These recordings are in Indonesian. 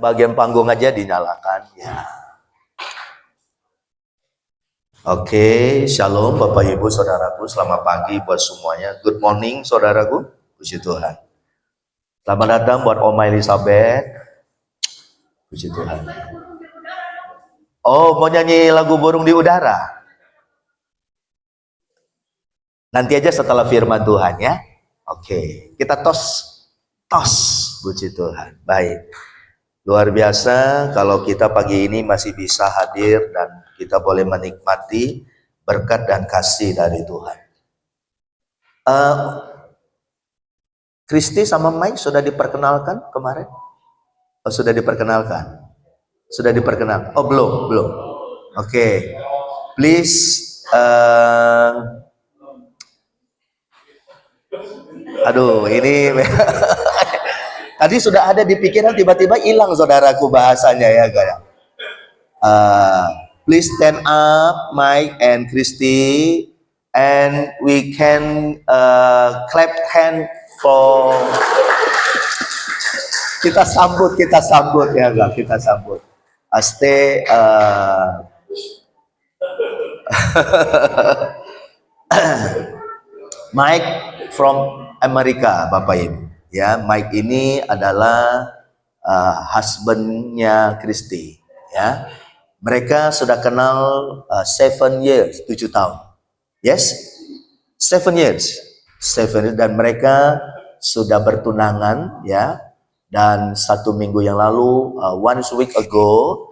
bagian panggung aja dinyalakan ya. Oke, shalom Bapak Ibu Saudaraku, selamat pagi buat semuanya. Good morning saudaraku, puji Tuhan. Selamat datang buat Oma Elizabeth, puji Tuhan. Oh, mau nyanyi lagu Burung di Udara? Nanti aja setelah firman Tuhan ya. Oke, kita tos, puji Tuhan. Baik. Luar biasa kalau kita pagi ini masih bisa hadir dan kita boleh menikmati berkat dan kasih dari Tuhan. Kristi sama Mike sudah diperkenalkan kemarin? Oh, sudah diperkenalkan? Sudah diperkenalkan? Oh, belum. Oke. Please, aduh, ini tadi sudah ada di pikiran, tiba-tiba hilang saudaraku bahasanya ya, kayak. Please stand up, Mike and Christy, and we can clap hand for. Kita sambut ya, enggak? Kita sambut. Stay. Mike from Amerika, Bapak Ibu. Ya, Mike ini adalah husbandnya Christy. Ya, mereka sudah kenal 7 years, 7 tahun. Yes, 7 years, dan mereka sudah bertunangan ya. Dan 1 minggu yang lalu, 1 week ago,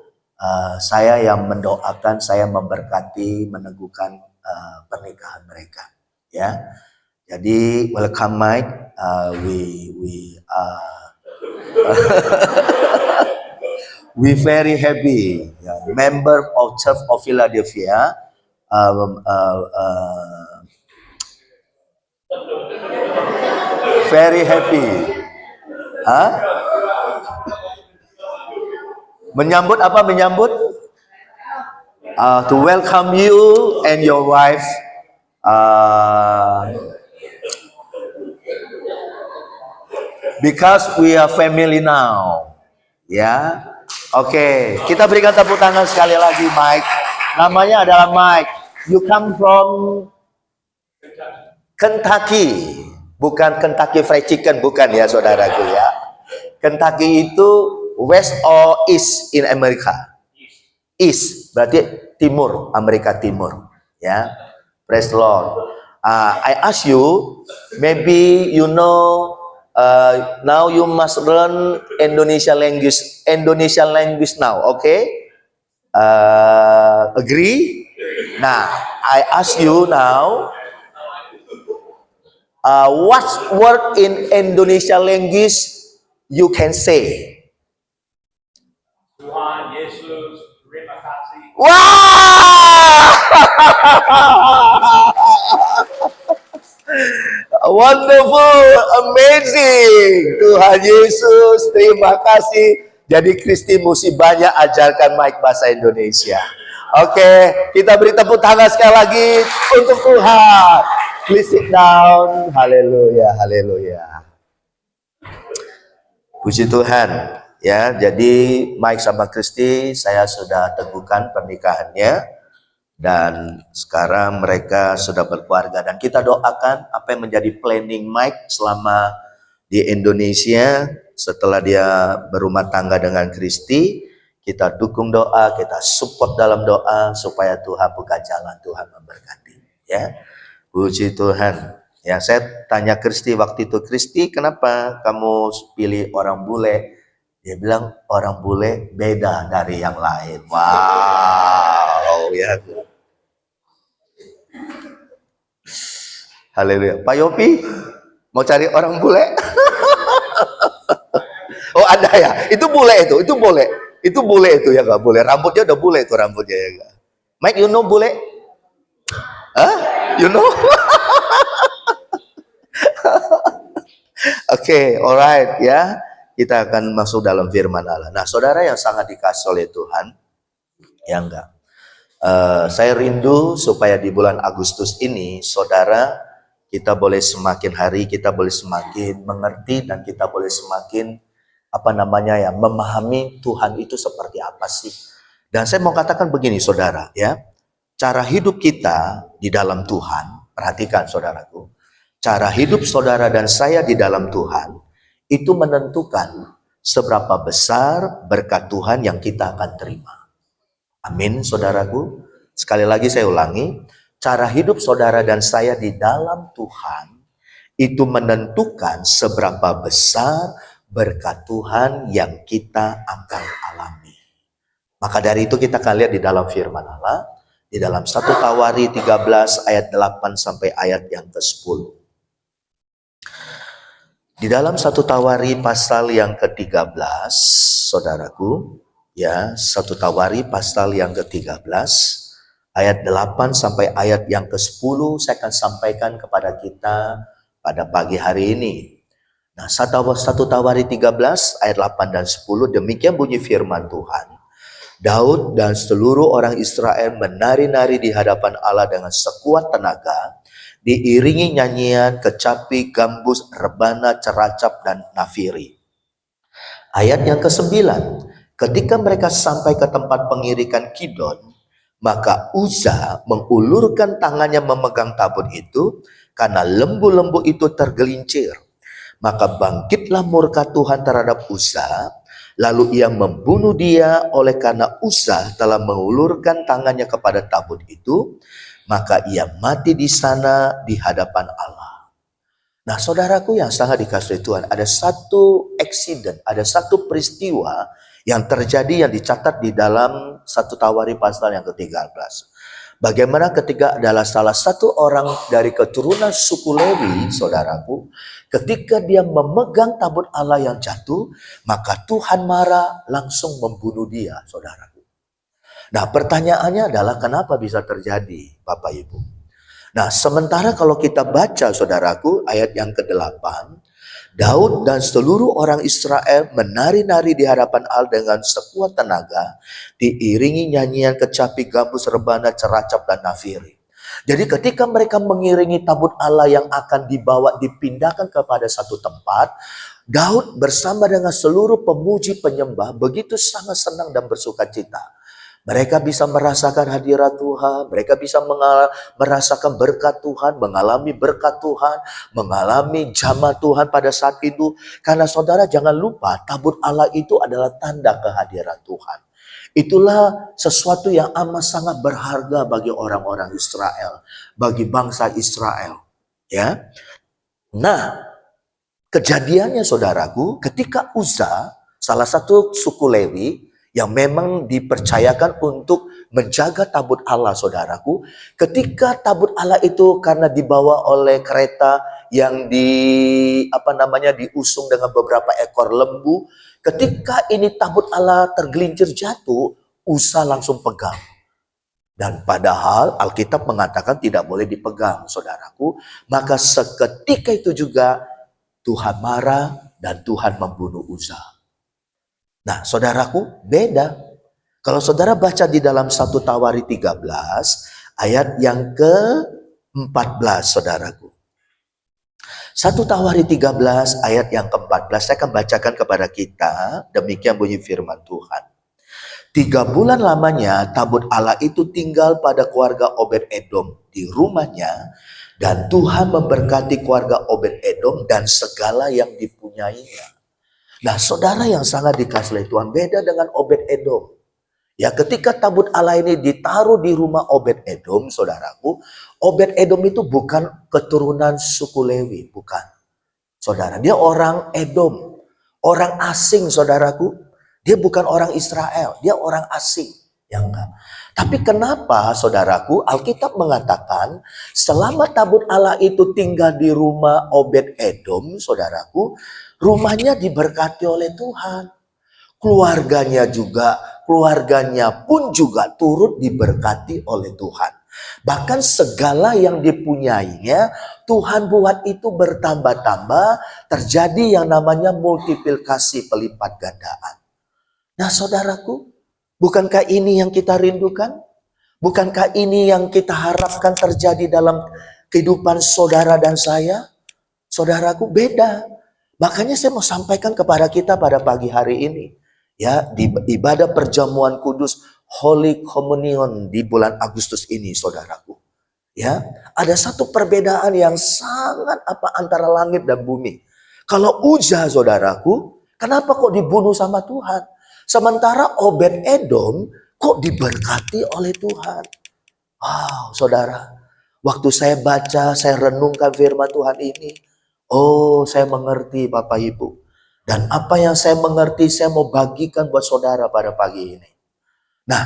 saya yang mendoakan, saya memberkati, meneguhkan pernikahan mereka. Ya, jadi welcome Mike. We very happy, member of Church of Philadelphia. Very happy. Menyambut apa? To welcome you and your wife. Because we are family now. Ya. Oke, kita berikan tepuk tangan sekali lagi Mike. Namanya adalah Mike. You come from Kentucky. Bukan Kentucky Fried Chicken, bukan ya saudaraku ya. Kentucky itu west or east in America? East, berarti timur, Amerika Timur. Ya, praise the Lord. I ask you, maybe you know, now you must learn Indonesian language now, okay? Agree? Nah, I ask you now, what word in Indonesian language you can say? Tuhan Yesus, terima kasih. Wow! Wonderful, amazing. Tuhan Yesus, terima kasih. Jadi Kristi mesti banyak ajarkan Mike bahasa Indonesia. Oke, kita beri tepuk tangan sekali lagi untuk Tuhan. Please sit down. Haleluya, haleluya. Puji Tuhan. Ya, jadi Mike sama Kristi saya sudah teguhkan pernikahannya dan sekarang mereka sudah berkeluarga dan kita doakan apa yang menjadi planning Mike selama di Indonesia setelah dia berumah tangga dengan Kristi, kita dukung doa, kita support dalam doa supaya Tuhan buka jalan, Tuhan memberkati. Ya, puji Tuhan. Ya, saya tanya Kristi waktu itu, Kristi, kenapa kamu pilih orang bule? Dia bilang orang bule beda dari yang lain. Wow, ya. Haleluya. Pak Yopi, mau cari orang bule? Oh ada ya, itu bule itu bule. Itu bule itu ya nggak bule. Rambutnya udah bule itu rambutnya ya nggak. Mike, you know bule? Hah? You know? Oke, alright ya. Kita akan masuk dalam firman Allah. Nah, saudara yang sangat dikasih oleh Tuhan, ya enggak. Saya rindu supaya di bulan Agustus ini, saudara, kita boleh semakin hari, kita boleh semakin mengerti dan kita boleh semakin memahami Tuhan itu seperti apa sih. Dan saya mau katakan begini saudara ya, cara hidup kita di dalam Tuhan, perhatikan saudaraku, cara hidup saudara dan saya di dalam Tuhan itu menentukan seberapa besar berkat Tuhan yang kita akan terima. Amin saudaraku. Sekali lagi saya ulangi, cara hidup saudara dan saya di dalam Tuhan itu menentukan seberapa besar berkat Tuhan yang kita akan alami. Maka dari itu kita akan lihat di dalam firman Allah, di dalam 1 Tawari 13 ayat 8 sampai ayat yang ke-10. Di dalam 1 Tawari pasal yang ke-13, saudaraku, ya, 1 Tawari pasal yang ke-13, ayat 8 sampai ayat yang ke-10 saya akan sampaikan kepada kita pada pagi hari ini. Nah, 1 Tawari 13 ayat 8 dan 10, demikian bunyi firman Tuhan. Daud dan seluruh orang Israel menari-nari di hadapan Allah dengan sekuat tenaga, diiringi nyanyian, kecapi, gambus, rebana, ceracap, dan nafiri. Ayat yang ke-9, ketika mereka sampai ke tempat pengirikan Kidon, maka Uza mengulurkan tangannya memegang tabut itu, karena lembu-lembu itu tergelincir. Maka bangkitlah murka Tuhan terhadap Uza, lalu ia membunuh dia oleh karena Uza telah mengulurkan tangannya kepada tabut itu, maka ia mati di sana di hadapan Allah. Nah saudaraku yang sangat dikasihi Tuhan, ada satu eksiden, ada satu peristiwa yang terjadi yang dicatat di dalam 1 Tawari pasal yang ke-13. Bagaimana ketika adalah salah satu orang dari keturunan suku Lewi, saudaraku, ketika dia memegang tabut Allah yang jatuh, maka Tuhan marah langsung membunuh dia, saudaraku. Nah pertanyaannya adalah kenapa bisa terjadi, Bapak Ibu? Nah sementara kalau kita baca, saudaraku, ayat yang ke-8, Daud dan seluruh orang Israel menari-nari di hadapan Allah dengan sekuat tenaga, diiringi nyanyian, kecapi, gambus, rebana, ceracap, dan nafiri. Jadi ketika mereka mengiringi tabut Allah yang akan dibawa dipindahkan kepada satu tempat, Daud bersama dengan seluruh pemuji penyembah begitu sangat senang dan bersuka cita. Mereka bisa merasakan hadirat Tuhan, mereka bisa merasakan berkat Tuhan, mengalami berkat Tuhan, mengalami jamah Tuhan pada saat itu. Karena saudara jangan lupa, tabut Allah itu adalah tanda kehadiran Tuhan. Itulah sesuatu yang amat sangat berharga bagi orang-orang Israel, bagi bangsa Israel. Ya, nah kejadiannya saudaraku, ketika Uza, salah satu suku Lewi, yang memang dipercayakan untuk menjaga tabut Allah, saudaraku. Ketika tabut Allah itu karena dibawa oleh kereta yang diusung dengan beberapa ekor lembu, ketika ini tabut Allah tergelincir jatuh, Uza langsung pegang. Dan padahal Alkitab mengatakan tidak boleh dipegang, saudaraku. Maka seketika itu juga Tuhan marah dan Tuhan membunuh Uza. Nah, saudaraku, beda. Kalau saudara baca di dalam 1 Tawari 13, ayat yang ke-14, saudaraku. 1 Tawari 13, ayat yang ke-14, saya akan bacakan kepada kita, demikian bunyi firman Tuhan. 3 bulan lamanya, tabut Allah itu tinggal pada keluarga Obed-Edom di rumahnya, dan Tuhan memberkati keluarga Obed-Edom dan segala yang dipunyainya. Nah saudara yang sangat dikasihi Tuhan, beda dengan Obed-Edom. Ya ketika tabut Allah ini ditaruh di rumah Obed-Edom, saudaraku, Obed-Edom itu bukan keturunan suku Lewi, bukan. Saudara, dia orang Edom, orang asing, saudaraku. Dia bukan orang Israel, dia orang asing. Ya enggak. Tapi kenapa, saudaraku, Alkitab mengatakan selama tabut Allah itu tinggal di rumah Obed-Edom, saudaraku, rumahnya diberkati oleh Tuhan. Keluarganya pun juga turut diberkati oleh Tuhan. Bahkan segala yang dipunyainya, Tuhan buat itu bertambah-tambah, terjadi yang namanya multiplikasi pelipat gandaan. Nah saudaraku, bukankah ini yang kita rindukan? Bukankah ini yang kita harapkan terjadi dalam kehidupan saudara dan saya? Saudaraku, beda. Makanya saya mau sampaikan kepada kita pada pagi hari ini. Ya, di ibadah perjamuan kudus Holy Communion di bulan Agustus ini, saudaraku. Ya, ada satu perbedaan yang sangat antara langit dan bumi. Kalau Uza, saudaraku, kenapa kok dibunuh sama Tuhan? Sementara Obed Edom kok diberkati oleh Tuhan. Wow, saudara. Waktu saya baca, saya renungkan firman Tuhan ini. Oh, saya mengerti Bapak Ibu. Dan apa yang saya mengerti, saya mau bagikan buat saudara pada pagi ini. Nah,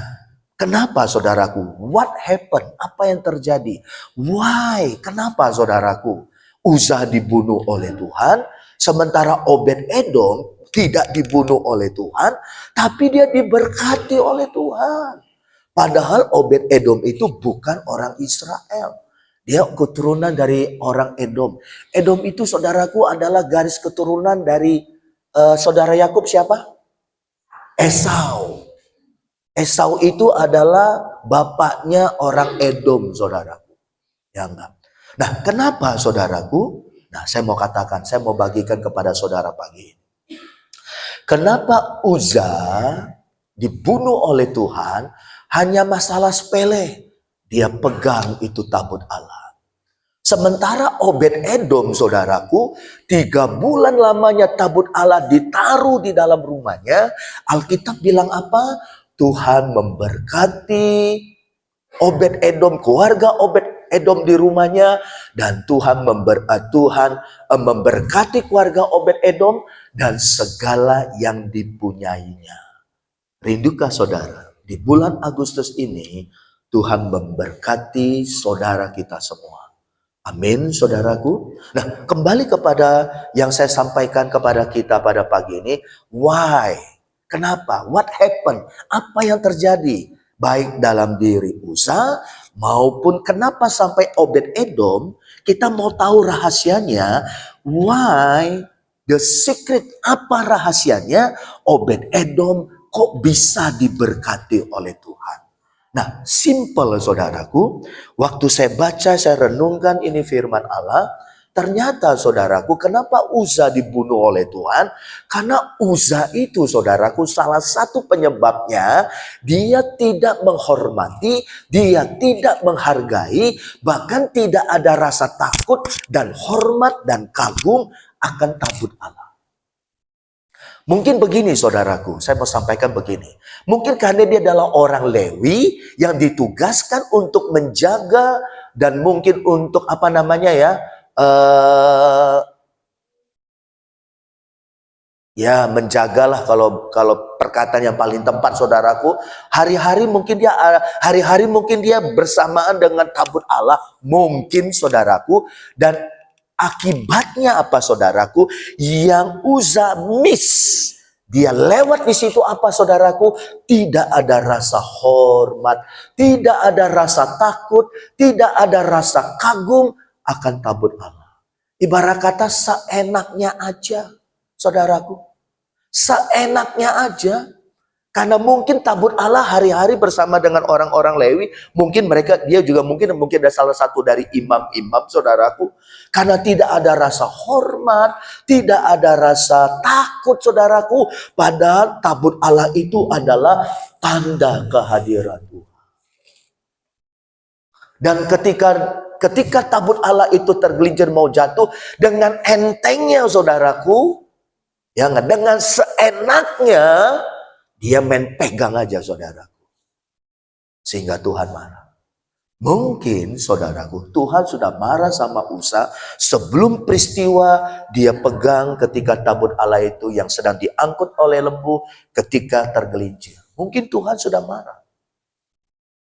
kenapa saudaraku? What happened? Apa yang terjadi? Why? Kenapa saudaraku? Uzza dibunuh oleh Tuhan, sementara Obed Edom tidak dibunuh oleh Tuhan, tapi dia diberkati oleh Tuhan. Padahal Obed Edom itu bukan orang Israel. Dia keturunan dari orang Edom. Edom itu saudaraku adalah garis keturunan dari saudara Yakub siapa? Esau. Esau itu adalah bapaknya orang Edom, saudaraku. Ya enggak? Nah, kenapa saudaraku? Nah, saya mau katakan, saya mau bagikan kepada saudara pagi ini. Kenapa Uzza dibunuh oleh Tuhan? Hanya masalah sepele. Dia pegang itu tabut Allah. Sementara Obed Edom, saudaraku, 3 bulan lamanya tabut Allah ditaruh di dalam rumahnya. Alkitab bilang apa? Tuhan memberkati Obed Edom, keluarga Obed Edom di rumahnya, dan Tuhan memberkati keluarga Obed Edom dan segala yang dipunyainya. Rindukah saudara? Di bulan Agustus ini Tuhan memberkati saudara kita semua. Amin, saudaraku. Nah, kembali kepada yang saya sampaikan kepada kita pada pagi ini. Why? Kenapa? What happened? Apa yang terjadi? Baik dalam diri Uzza maupun kenapa sampai Obed Edom. Kita mau tahu rahasianya. Why? The secret, apa rahasianya? Obed Edom kok bisa diberkati oleh Tuhan? Nah, simple saudaraku. Waktu saya baca, saya renungkan ini firman Allah. Ternyata saudaraku, kenapa Uzza dibunuh oleh Tuhan? Karena Uzza itu saudaraku, salah satu penyebabnya, dia tidak menghormati, dia tidak menghargai, bahkan tidak ada rasa takut dan hormat dan kagum akan tabut Allah. Mungkin begini saudaraku, saya mau sampaikan begini. Mungkin karena dia adalah orang Lewi yang ditugaskan untuk menjaga dan mungkin untuk apa namanya ya menjagalah kalau perkataan yang paling tepat saudaraku. Hari-hari mungkin dia bersamaan dengan tabut Allah mungkin saudaraku, dan akibatnya apa saudaraku? Yang Uzza miss. Dia lewat di situ apa saudaraku? Tidak ada rasa hormat, tidak ada rasa takut, tidak ada rasa kagum akan tabut Allah. Ibarat kata seenaknya aja saudaraku. Seenaknya aja. Karena mungkin tabut Allah hari-hari bersama dengan orang-orang Lewi. Mungkin dia juga mungkin ada salah satu dari imam-imam saudaraku. Karena tidak ada rasa hormat, tidak ada rasa takut saudaraku. Padahal tabut Allah itu adalah tanda kehadiran Tuhan. Dan ketika tabut Allah itu tergelincir mau jatuh, dengan entengnya saudaraku, ya dengan seenaknya, dia main pegang aja saudaraku. Sehingga Tuhan marah. Mungkin saudaraku, Tuhan sudah marah sama Uzza sebelum peristiwa dia pegang ketika tabut Allah itu yang sedang diangkut oleh lembu ketika tergelincir. Mungkin Tuhan sudah marah.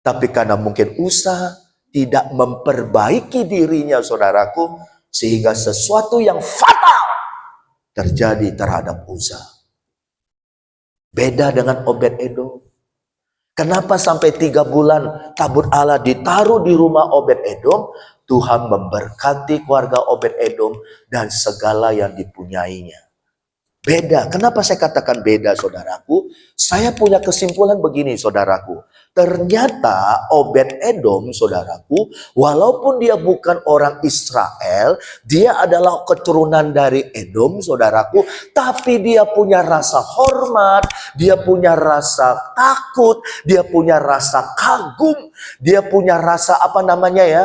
Tapi karena mungkin Uzza tidak memperbaiki dirinya saudaraku, sehingga sesuatu yang fatal terjadi terhadap Uzza. Beda dengan Obed Edom. Kenapa sampai 3 bulan tabut Allah ditaruh di rumah Obed Edom? Tuhan memberkati keluarga Obed Edom dan segala yang dipunyainya. Beda. Kenapa saya katakan beda, saudaraku? Saya punya kesimpulan begini, saudaraku. Ternyata Obed-Edom, saudaraku, walaupun dia bukan orang Israel, dia adalah keturunan dari Edom, saudaraku, tapi dia punya rasa hormat, dia punya rasa takut, dia punya rasa kagum, dia punya rasa apa namanya ya?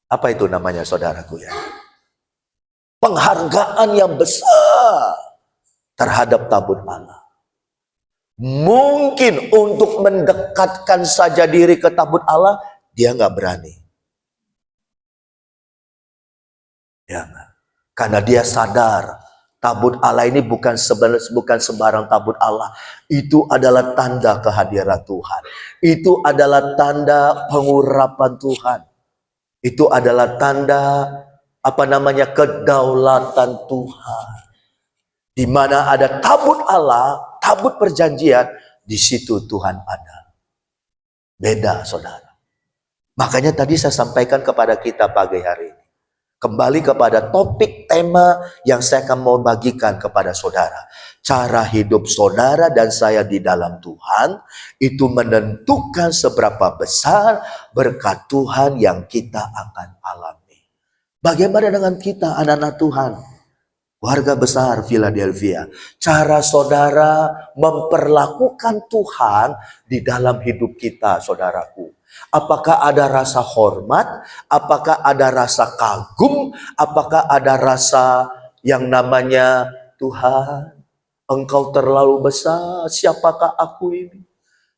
Apa itu namanya, saudaraku ya? Penghargaan yang besar terhadap tabut Allah. Mungkin untuk mendekatkan saja diri ke tabut Allah, dia nggak berani. Ya, karena dia sadar tabut Allah ini bukan sembarang tabut Allah. Itu adalah tanda kehadiran Tuhan. Itu adalah tanda pengurapan Tuhan. Itu adalah tanda kedaulatan Tuhan. Di mana ada tabut Allah, tabut perjanjian, di situ Tuhan ada. Beda, saudara. Makanya tadi saya sampaikan kepada kita pagi hari ini. Kembali kepada topik tema yang saya akan mau bagikan kepada saudara. Cara hidup saudara dan saya di dalam Tuhan, itu menentukan seberapa besar berkat Tuhan yang kita akan alami. Bagaimana dengan kita, anak-anak Tuhan? Warga besar Philadelphia. Cara saudara memperlakukan Tuhan di dalam hidup kita, saudaraku. Apakah ada rasa hormat? Apakah ada rasa kagum? Apakah ada rasa yang namanya Tuhan, Engkau terlalu besar, siapakah aku ini?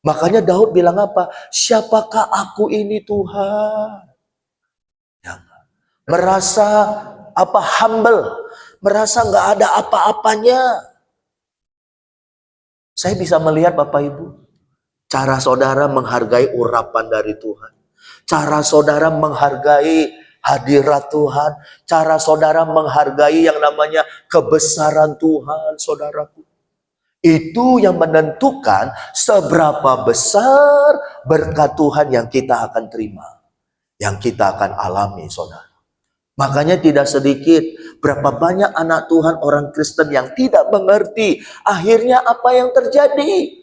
Makanya Daud bilang apa? Siapakah aku ini, Tuhan? Merasa humble, merasa nggak ada apa-apanya. Saya bisa melihat Bapak Ibu, cara saudara menghargai urapan dari Tuhan, cara saudara menghargai hadirat Tuhan, cara saudara menghargai yang namanya kebesaran Tuhan, saudaraku. Itu yang menentukan seberapa besar berkat Tuhan yang kita akan terima, yang kita akan alami, saudara. Makanya tidak sedikit, berapa banyak anak Tuhan orang Kristen yang tidak mengerti. Akhirnya apa yang terjadi?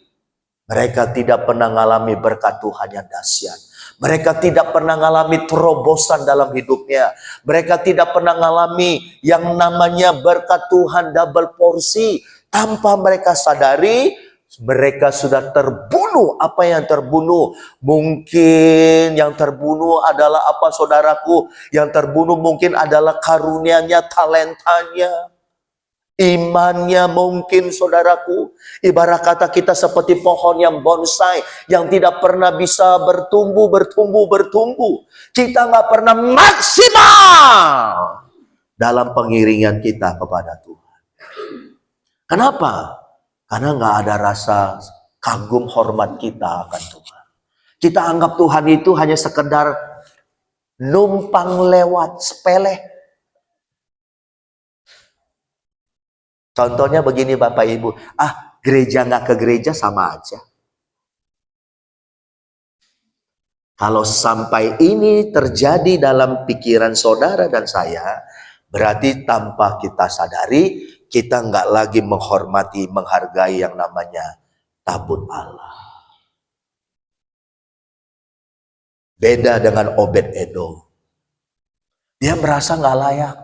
Mereka tidak pernah mengalami berkat Tuhan yang dahsyat. Mereka tidak pernah mengalami terobosan dalam hidupnya. Mereka tidak pernah mengalami yang namanya berkat Tuhan double porsi. Tanpa mereka sadari, mereka sudah terbunuh. Apa yang terbunuh? Mungkin yang terbunuh adalah apa, saudaraku? Yang terbunuh mungkin adalah karunianya, talentanya, imannya mungkin, saudaraku. Ibarat kata kita seperti pohon yang bonsai, yang tidak pernah bisa bertumbuh. Kita nggak pernah maksimal dalam pengiringan kita kepada Tuhan. Kenapa? Karena nggak ada rasa kagum hormat kita akan Tuhan. Kita anggap Tuhan itu hanya sekedar numpang lewat, sepele. Contohnya begini Bapak Ibu, gereja nggak ke gereja sama aja. Kalau sampai ini terjadi dalam pikiran saudara dan saya, berarti tanpa kita sadari, kita nggak lagi menghormati, menghargai yang namanya tabut Allah. Beda dengan Obed-Edom. Dia merasa nggak layak.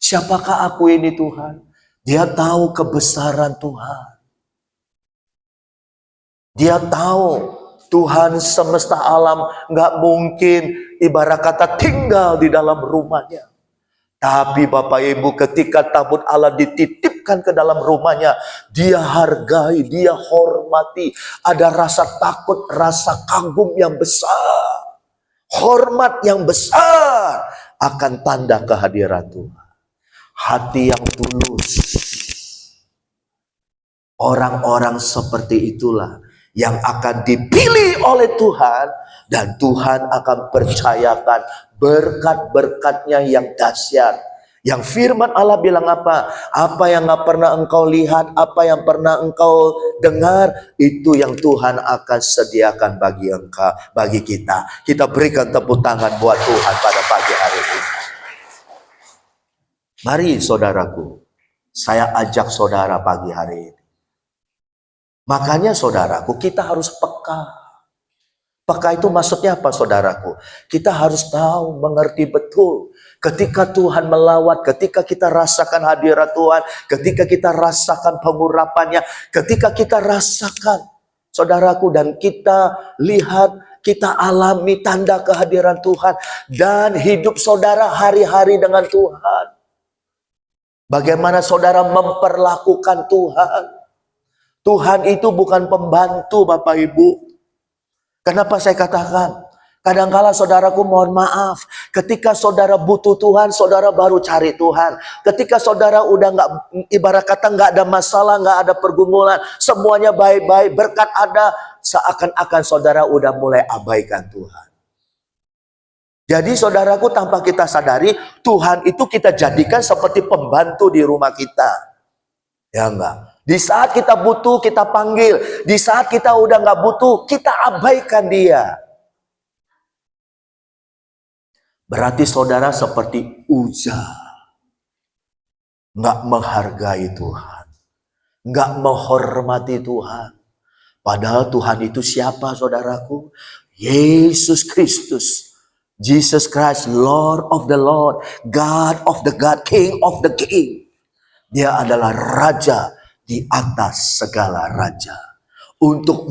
Siapakah aku ini, Tuhan? Dia tahu kebesaran Tuhan. Dia tahu Tuhan semesta alam nggak mungkin ibarat kata tinggal di dalam rumahnya. Tapi Bapak Ibu, ketika tabut Allah dititipkan ke dalam rumahnya, dia hargai, dia hormati. Ada rasa takut, rasa kagum yang besar, hormat yang besar akan tanda kehadiran Tuhan. Hati yang tulus. Orang-orang seperti itulah yang akan dipilih oleh Tuhan, dan Tuhan akan percayakan berkat-berkatnya yang dahsyat. Yang firman Allah bilang apa? Apa yang gak pernah engkau lihat, apa yang pernah engkau dengar, itu yang Tuhan akan sediakan bagi engkau, bagi kita. Kita berikan tepuk tangan buat Tuhan pada pagi hari ini. Mari saudaraku, saya ajak saudara pagi hari ini. Makanya saudaraku, kita harus peka. Peka itu maksudnya apa saudaraku? Kita harus tahu, mengerti betul. Ketika Tuhan melawat, ketika kita rasakan hadirat Tuhan, ketika kita rasakan pengurapannya, ketika kita rasakan, saudaraku, dan kita lihat, kita alami tanda kehadiran Tuhan, dan hidup saudara hari-hari dengan Tuhan. Bagaimana saudara memperlakukan Tuhan? Tuhan itu bukan pembantu Bapak Ibu. Kenapa saya katakan? Kadangkala saudaraku, mohon maaf, ketika saudara butuh Tuhan, saudara baru cari Tuhan. Ketika saudara udah nggak, ibarat kata nggak ada masalah, nggak ada pergumulan, semuanya baik-baik, berkat ada, seakan-akan saudara udah mulai abaikan Tuhan. Jadi saudaraku, tanpa kita sadari, Tuhan itu kita jadikan seperti pembantu di rumah kita. Ya enggak? Di saat kita butuh, kita panggil. Di saat kita udah nggak butuh, kita abaikan dia. Berarti saudara seperti Uza. Nggak menghargai Tuhan. Nggak menghormati Tuhan. Padahal Tuhan itu siapa saudaraku? Yesus Kristus. Jesus Christ, Lord of the Lord. God of the God, King of the King. Dia adalah Raja di atas segala raja. Untuk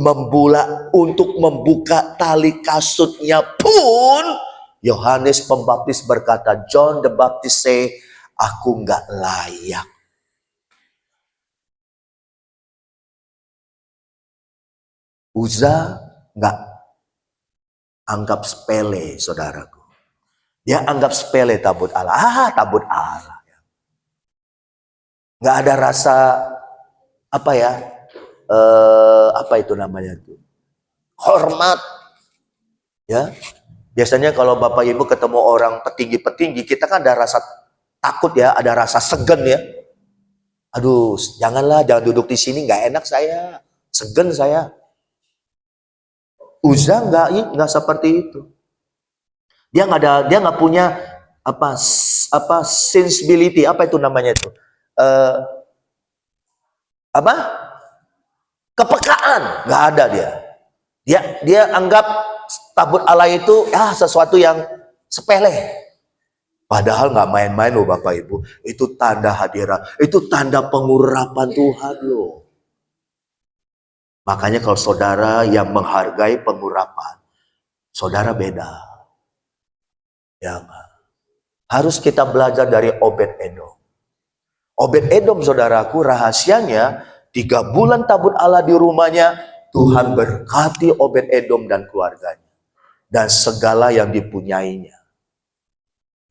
membuka tali kasutnya pun, Yohanes Pembaptis berkata, John the Baptist say, aku nggak layak. Uza nggak anggap sepele, saudaraku. Dia anggap sepele tabut Allah. Tabut Allah. Nggak ada rasa apa ya? Apa itu namanya tuh? Hormat. Ya. Biasanya kalau Bapak Ibu ketemu orang petinggi-petinggi, kita kan ada rasa takut ya, ada rasa segan ya. Aduh, jangan duduk di sini, nggak enak saya, segan saya. Uza nggak seperti itu. Dia nggak punya apa sensibility, apa itu namanya itu? Kepekaan, nggak ada dia. Dia anggap tabut Allah itu sesuatu yang sepele. Padahal nggak main-main loh Bapak Ibu. Itu tanda hadirat, itu tanda pengurapan Tuhan loh. Makanya kalau saudara yang menghargai pengurapan, saudara beda. Ya, harus kita belajar dari Obed-Edom. Obed-Edom saudaraku, rahasianya 3 bulan tabut Allah di rumahnya, Tuhan berkati Obed-Edom dan keluarganya. Dan segala yang dipunyainya.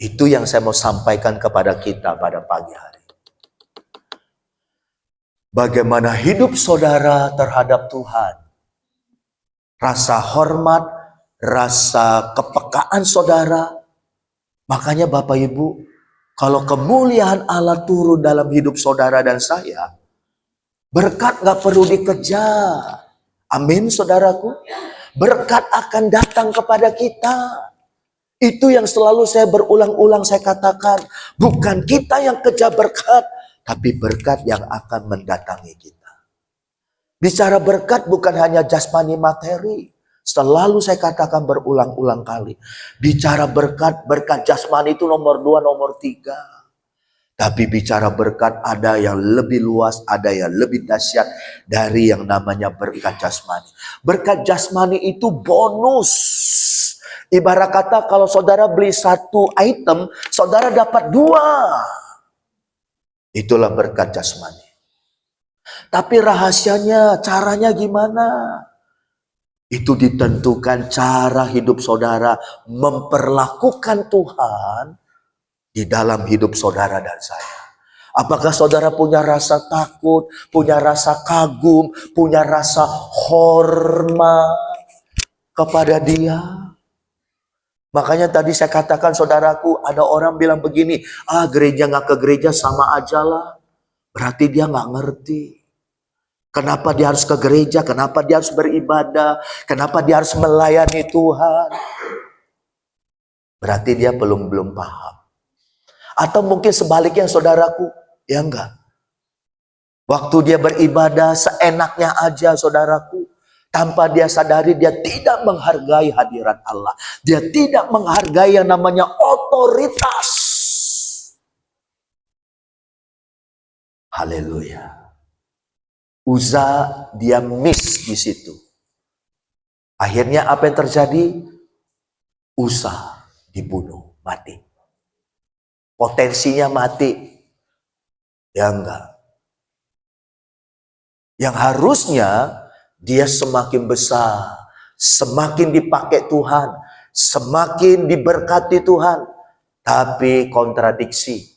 Itu yang saya mau sampaikan kepada kita pada pagi hari. Bagaimana hidup saudara terhadap Tuhan. Rasa hormat, rasa kepekaan saudara. Makanya Bapak Ibu, kalau kemuliaan Allah turun dalam hidup saudara dan saya, berkat gak perlu dikejar. Amin saudaraku. Berkat akan datang kepada kita. Itu yang selalu saya berulang-ulang saya katakan. Bukan kita yang kejar berkat, tapi berkat yang akan mendatangi kita. Bicara berkat bukan hanya jasmani materi. Selalu saya katakan berulang-ulang kali. Bicara berkat jasmani itu nomor 2, nomor 3. Tapi bicara berkat ada yang lebih luas, ada yang lebih dahsyat dari yang namanya berkat jasmani. Berkat jasmani itu bonus. Ibarat kata kalau saudara beli 1 item, saudara dapat 2. Itulah berkat jasmani. Tapi rahasianya, caranya gimana? Itu ditentukan cara hidup saudara memperlakukan Tuhan di dalam hidup saudara dan saya. Apakah saudara punya rasa takut, punya rasa kagum, punya rasa hormat kepada Dia? Makanya tadi saya katakan saudaraku, ada orang bilang begini, gereja nggak ke gereja sama aja lah. Berarti dia nggak ngerti. Kenapa dia harus ke gereja? Kenapa dia harus beribadah? Kenapa dia harus melayani Tuhan? Berarti dia belum paham. Atau mungkin sebaliknya saudaraku, ya enggak. Waktu dia beribadah seenaknya aja saudaraku. Tanpa dia sadari dia tidak menghargai hadirat Allah. Dia tidak menghargai yang namanya otoritas. Haleluya. Uza dia miss di situ. Akhirnya apa yang terjadi? Uza dibunuh, mati. Potensinya mati. Ya enggak. Yang harusnya dia semakin besar, semakin dipakai Tuhan, semakin diberkati Tuhan. Tapi kontradiksi.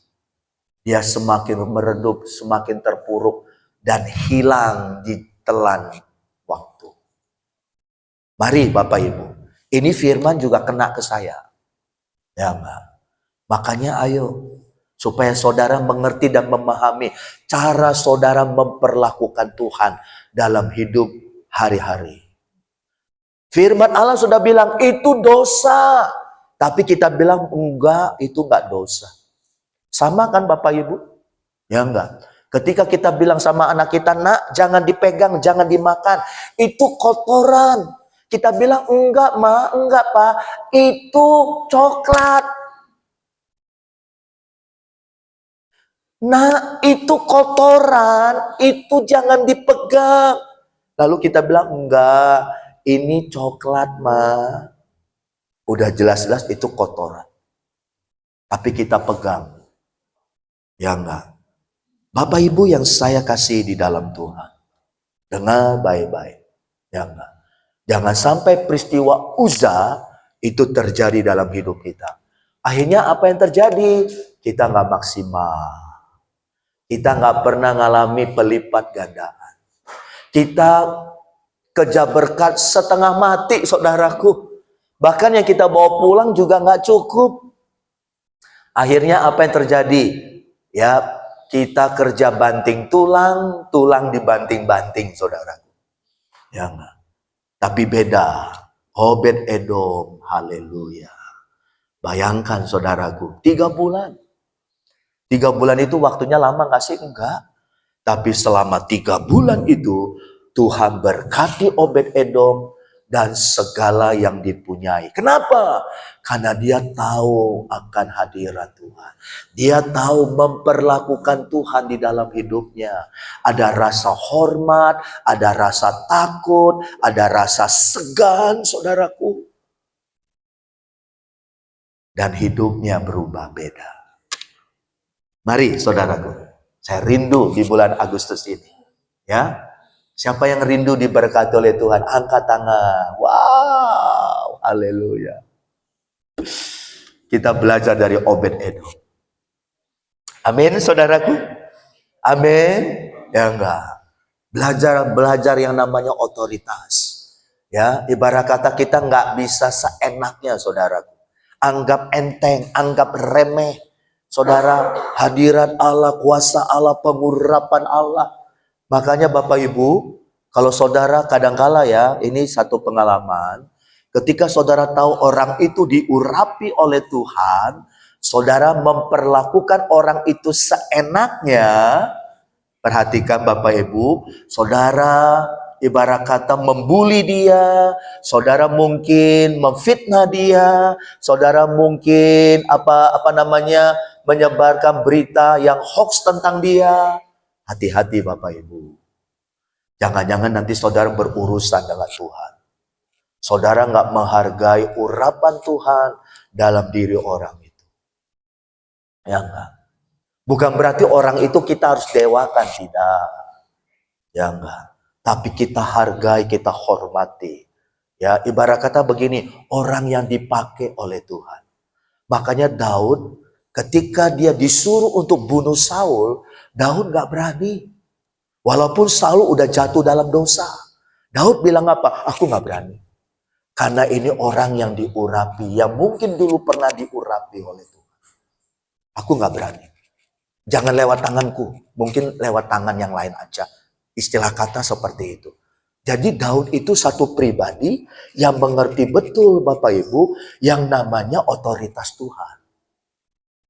Dia semakin meredup, semakin terpuruk, dan hilang di telan waktu. Mari Bapak Ibu, ini firman juga kena ke saya. Ya enggak? Makanya ayo, supaya saudara mengerti dan memahami cara saudara memperlakukan Tuhan dalam hidup hari-hari. Firman Allah sudah bilang itu dosa. Tapi kita bilang enggak, itu enggak dosa. Sama kan Bapak Ibu? Ya enggak. Ketika kita bilang sama anak kita, nak jangan dipegang, jangan dimakan. Itu kotoran. Kita bilang enggak ma, enggak pak. Itu coklat. Nah itu kotoran, itu jangan dipegang. Lalu kita bilang enggak, ini coklat ma. Udah jelas-jelas itu kotoran. Tapi kita pegang. Ya enggak. Bapak Ibu yang saya kasih di dalam Tuhan. Dengar baik-baik. Ya enggak. Jangan sampai peristiwa Uza itu terjadi dalam hidup kita. Akhirnya apa yang terjadi? Kita enggak maksimal. Kita enggak pernah ngalami pelipat gandaan. Kita kejar berkat setengah mati saudaraku. Bahkan yang kita bawa pulang juga enggak cukup. Akhirnya apa yang terjadi? Ya, kita kerja banting tulang, tulang dibanting-banting, saudaraku. Ya enggak? Tapi beda. Obed Edom, haleluya. Bayangkan saudaraku, 3 bulan. 3 bulan itu waktunya lama enggak sih? Enggak. Tapi selama 3 bulan itu, Tuhan berkati Obed Edom dan segala yang dipunyai. Kenapa? Karena dia tahu akan hadirat Tuhan. Dia tahu memperlakukan Tuhan di dalam hidupnya. Ada rasa hormat, ada rasa takut, ada rasa segan, saudaraku. Dan hidupnya berubah beda. Mari, saudaraku. Saya rindu di bulan Agustus ini. Ya. Siapa yang rindu diberkati oleh Tuhan? Angkat tangan. Wow, haleluya. Kita belajar dari Obed Edom. Amin, saudaraku. Amin. Ya enggak. Belajar yang namanya otoritas. Ya, ibarat kata kita enggak bisa seenaknya, saudaraku. Anggap enteng, anggap remeh. Saudara, hadirat Allah, kuasa Allah, pengurapan Allah. Makanya Bapak Ibu, kalau saudara kadangkala ya, ini satu pengalaman. Ketika saudara tahu orang itu diurapi oleh Tuhan, saudara memperlakukan orang itu seenaknya. Perhatikan Bapak Ibu, saudara ibarat kata membuli dia, saudara mungkin memfitnah dia, saudara mungkin menyebarkan berita yang hoax tentang dia. Hati-hati Bapak Ibu. Jangan-jangan nanti saudara berurusan dengan Tuhan. Saudara nggak menghargai urapan Tuhan dalam diri orang itu. Ya enggak. Bukan berarti orang itu kita harus dewakan, tidak. Ya enggak. Tapi kita hargai, kita hormati. Ya, ibarat kata begini, orang yang dipakai oleh Tuhan. Makanya Daud ketika dia disuruh untuk bunuh Saul, Daud gak berani. Walaupun Saul udah jatuh dalam dosa. Daud bilang apa? Aku gak berani. Karena ini orang yang diurapi, yang mungkin dulu pernah diurapi oleh Tuhan. Aku gak berani. Jangan lewat tanganku, mungkin lewat tangan yang lain aja. Istilah kata seperti itu. Jadi Daud itu satu pribadi yang mengerti betul Bapak Ibu yang namanya otoritas Tuhan.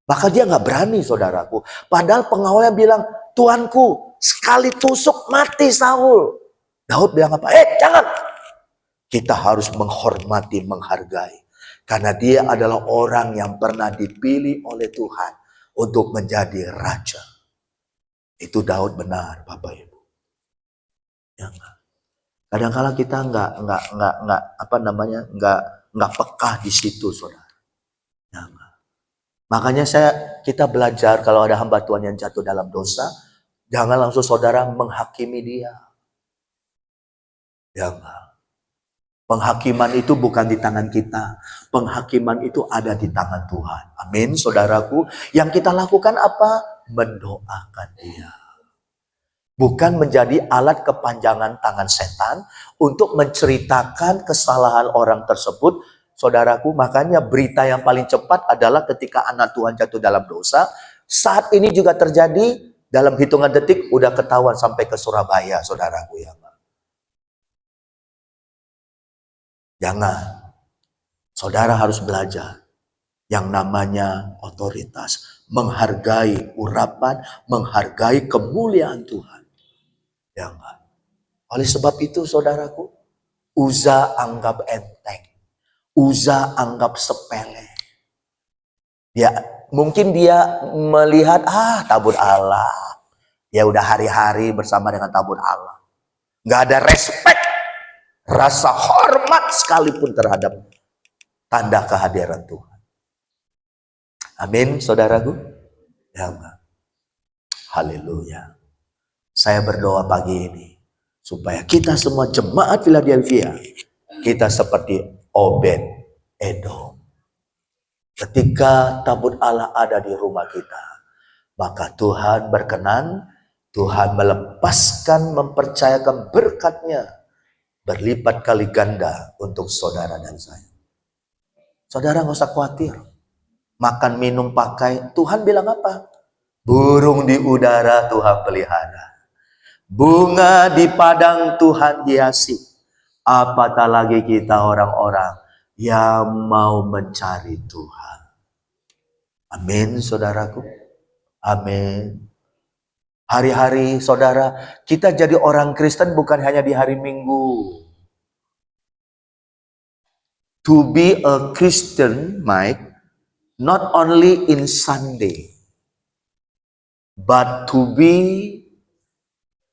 Maka dia nggak berani, saudaraku. Padahal pengawalnya bilang, Tuanku, sekali tusuk mati Saul. Daud bilang apa? Jangan. Kita harus menghormati, menghargai. Karena dia adalah orang yang pernah dipilih oleh Tuhan untuk menjadi raja. Itu Daud benar, Bapak Ibu. Ya enggak. Kadang-kala kita nggak peka di situ, saudara. Ya enggak. Makanya kita belajar kalau ada hamba Tuhan yang jatuh dalam dosa, jangan langsung saudara menghakimi dia. Ya enggak. Penghakiman itu bukan di tangan kita. Penghakiman itu ada di tangan Tuhan. Amin, saudaraku. Yang kita lakukan apa? Mendoakan dia. Bukan menjadi alat kepanjangan tangan setan untuk menceritakan kesalahan orang tersebut. Saudaraku, makanya berita yang paling cepat adalah ketika anak Tuhan jatuh dalam dosa. Saat ini juga terjadi, dalam hitungan detik udah ketahuan sampai ke Surabaya, saudaraku ya. Jangan. Saudara harus belajar yang namanya otoritas, menghargai urapan, menghargai kemuliaan Tuhan. Jangan. Oleh sebab itu, saudaraku, Uza anggap enteng, Uza anggap sepele. Mungkin dia melihat tabut Allah. Ya udah hari-hari bersama dengan tabut Allah. Nggak ada respect, rasa hormat sekalipun terhadap tanda kehadiran Tuhan. Amin, saudaraku. Ya enggak. Haleluya. Saya berdoa pagi ini supaya kita semua jemaat Philadelphia, kita seperti Obed Edom. Ketika tabut Allah ada di rumah kita, maka Tuhan berkenan, Tuhan melepaskan, mempercayakan berkat-Nya berlipat kali ganda untuk saudara dan saya. Saudara nggak usah khawatir. Makan, minum, pakai. Tuhan bilang apa? Burung di udara Tuhan pelihara. Bunga di padang Tuhan hiasi. Apatah lagi kita orang-orang yang mau mencari Tuhan. Amin, saudaraku. Amin. Hari-hari, saudara, kita jadi orang Kristen bukan hanya di hari Minggu. To be a Christian, Mike, not only in Sunday, but to be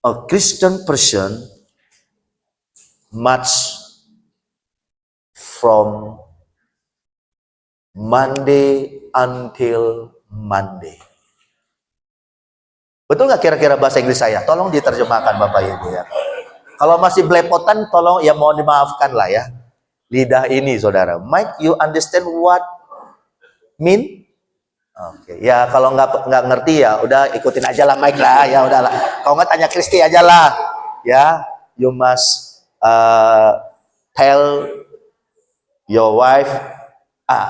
a Christian person much from Monday until Monday. Betul nggak kira-kira bahasa Inggris saya? Tolong diterjemahkan Bapak Ibu ya. Kalau masih belepotan, tolong ya mohon dimaafkan lah ya. Lidah ini, saudara. Mike, you understand what mean? Oke, ya kalau nggak ngerti ya udah ikutin aja lah Mike lah, ya udahlah. Kalau nggak tanya Kristi aja lah, ya. You must tell your wife,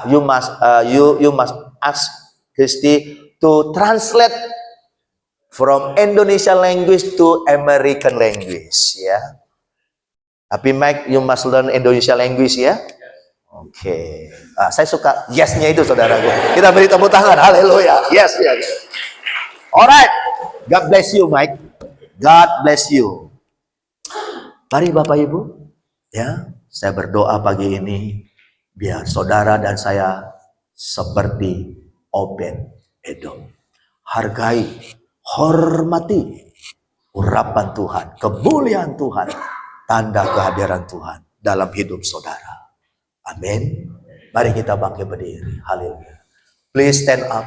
you must ask Kristi to translate from Indonesia language to American language, ya. Tapi Mike, you must learn Indonesia language ya. Oke. Saya suka yes-nya itu, saudaraku. Kita beri tepuk tangan. Haleluya. Yes, yes. Alright. God bless you, Mike. God bless you. Mari Bapak Ibu, ya, saya berdoa pagi ini biar saudara dan saya seperti Obed Edom. Hargai, hormati urapan Tuhan, kemuliaan Tuhan, tanda kehadiran Tuhan dalam hidup saudara. Amin. Mari kita bangkit berdiri. Haleluya. Please stand up.